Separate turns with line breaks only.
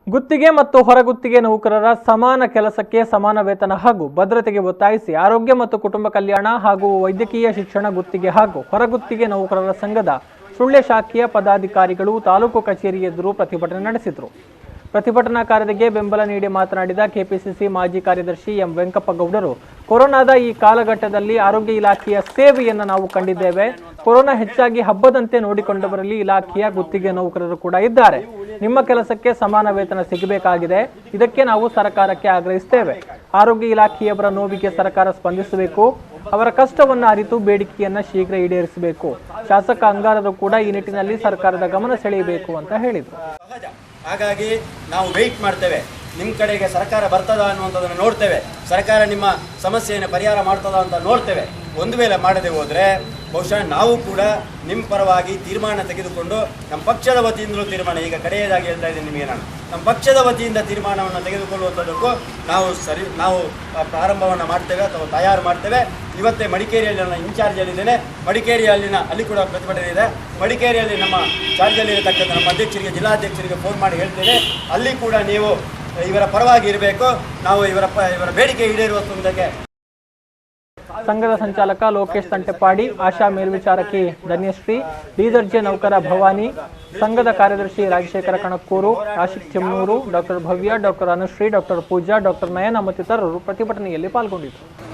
ಗುತ್ತಿಗೆ ಮತ್ತು ಹೊರಗುತ್ತಿಗೆ ನೌಕರರ ಸಮಾನ ಕೆಲಸಕ್ಕೆ ಸಮಾನ ವೇತನ ಹಾಗೂ ಭದ್ರತೆಗೆ ಒತ್ತಾಯಿಸಿ ಆರೋಗ್ಯ ಮತ್ತು ಕುಟುಂಬ ಕಲ್ಯಾಣ ಹಾಗೂ ವೈದ್ಯಕೀಯ ಶಿಕ್ಷಣ ಗುತ್ತಿಗೆ ಹಾಗೂ ಹೊರಗುತ್ತಿಗೆ ನೌಕರರ ಸಂಘದ ಸುಳ್ಯ ಶಾಖೆಯ ಪದಾಧಿಕಾರಿಗಳು ತಾಲೂಕು ಕಚೇರಿ ಎದುರು ಪ್ರತಿಭಟನೆ ನಡೆಸಿದರು. ಪ್ರತಿಭಟನಾಕಾರರಿಗೆ ಬೆಂಬಲ ನೀಡಿ ಮಾತನಾಡಿದ ಕೆಪಿಸಿಸಿ ಮಾಜಿ ಕಾರ್ಯದರ್ಶಿ ಎಂ ವೆಂಕಪ್ಪಗೌಡರು, ಕೊರೋನಾದ ಈ ಕಾಲಘಟ್ಟದಲ್ಲಿ ಆರೋಗ್ಯ ಇಲಾಖೆಯ ಸೇವೆಯನ್ನು ನಾವು ಕಂಡಿದ್ದೇವೆ. ಕೊರೋನಾ ಹೆಚ್ಚಾಗಿ ಹಬ್ಬದಂತೆ ನೋಡಿಕೊಂಡವರಲ್ಲಿ ಇಲಾಖೆಯ ಗುತ್ತಿಗೆ ನೌಕರರು ಕೂಡ ಇದ್ದಾರೆ. ನಿಮ್ಮ ಕೆಲಸಕ್ಕೆ ಸಮಾನ ವೇತನ ಸಿಗಬೇಕಾಗಿದೆ. ಇದಕ್ಕೆ ನಾವು ಸರ್ಕಾರಕ್ಕೆ ಆಗ್ರಹಿಸುತ್ತೇವೆ. ಆರೋಗ್ಯ ಇಲಾಖೆಯವರ ನೋವಿಗೆ ಸರ್ಕಾರ ಸ್ಪಂದಿಸಬೇಕು. ಅವರ ಕಷ್ಟವನ್ನು ಅರಿತು ಬೇಡಿಕೆಯನ್ನು ಶೀಘ್ರ ಈಡೇರಿಸಬೇಕು. ಶಾಸಕ ಅಂಗಾರರು ಕೂಡ ಈ ನಿಟ್ಟಿನಲ್ಲಿ ಸರ್ಕಾರದ ಗಮನ ಸೆಳೆಯಬೇಕು ಅಂತ ಹೇಳಿದರು.
ಹಾಗಾಗಿ ನಾವು ವೆಯ್ಟ್ ಮಾಡ್ತೇವೆ. ನಿಮ್ಮ ಕಡೆಗೆ ಸರ್ಕಾರ ಬರ್ತದ ಅನ್ನುವಂಥದ್ದನ್ನು ನೋಡ್ತೇವೆ. ಸರ್ಕಾರ ನಿಮ್ಮ ಸಮಸ್ಯೆಯನ್ನು ಪರಿಹಾರ ಮಾಡ್ತದ ಅಂತ ನೋಡ್ತೇವೆ. ಒಂದು ವೇಳೆ ಮಾಡದೆ ಹೋದರೆ ಬಹುಶಃ ನಾವು ಕೂಡ ನಿಮ್ಮ ಪರವಾಗಿ ತೀರ್ಮಾನ ತೆಗೆದುಕೊಂಡು ನಮ್ಮ ಪಕ್ಷದ ವತಿಯಿಂದಲೂ ತೀರ್ಮಾನ, ಈಗ ಕಡೆಯದಾಗಿ ಹೇಳ್ತಾ ಇದ್ದೀನಿ ನಿಮಗೆ, ನಮ್ಮ ಪಕ್ಷದ ವತಿಯಿಂದ ತೀರ್ಮಾನವನ್ನು ತೆಗೆದುಕೊಳ್ಳುವಂಥದ್ದಕ್ಕೂ ನಾವು ಪ್ರಾರಂಭವನ್ನು ಮಾಡ್ತೇವೆ ಅಥವಾ ತಯಾರು ಮಾಡ್ತೇವೆ. ಇವತ್ತೇ ಮಡಿಕೇರಿಯಲ್ಲಿ ನನ್ನ ಇನ್ಚಾರ್ಜಲ್ಲಿದ್ದೇನೆ. ಅಲ್ಲಿ ಕೂಡ ಪ್ರತಿಭಟನೆ ಇದೆ. ಮಡಿಕೇರಿಯಲ್ಲಿ ನಮ್ಮ ಚಾರ್ಜಲ್ಲಿರತಕ್ಕಂಥ ನಮ್ಮ ಅಧ್ಯಕ್ಷರಿಗೆ, ಜಿಲ್ಲಾಧ್ಯಕ್ಷರಿಗೆ ಫೋನ್ ಮಾಡಿ ಹೇಳ್ತೇವೆ. ಅಲ್ಲಿ ಕೂಡ ನೀವು ಇವರ ಪರವಾಗಿ ಇರಬೇಕು. ನಾವು ಇವರ ಬೇಡಿಕೆ ಈಡೇರುವುದಕ್ಕೆ.
ಸಂಘದ ಸಂಚಾಲಕ ಲೋಕೇಶ್ ತಂಟೆಪಾಡಿ, ಆಶಾ ಮೇಲ್ವಿಚಾರಕಿ ಧನ್ಯಶ್ರೀ, ಬೀದರ್ಜೆ ನೌಕರ ಭವಾನಿ, ಸಂಘದ ಕಾರ್ಯದರ್ಶಿ ರಾಜಶೇಖರ ಕಣಕ್ಕೂರು, ಆಶಿಕ್ ಚೆಮ್ಮೂರು, ಡಾಕ್ಟರ್ ಭವ್ಯ, ಡಾಕ್ಟರ್ ಅನುಶ್ರೀ, ಡಾಕ್ಟರ್ ಪೂಜಾ, ಡಾಕ್ಟರ್ ನಯನ ಮತ್ತಿತರರು ಪ್ರತಿಭಟನೆಯಲ್ಲಿ ಪಾಲ್ಗೊಂಡಿದ್ದರು.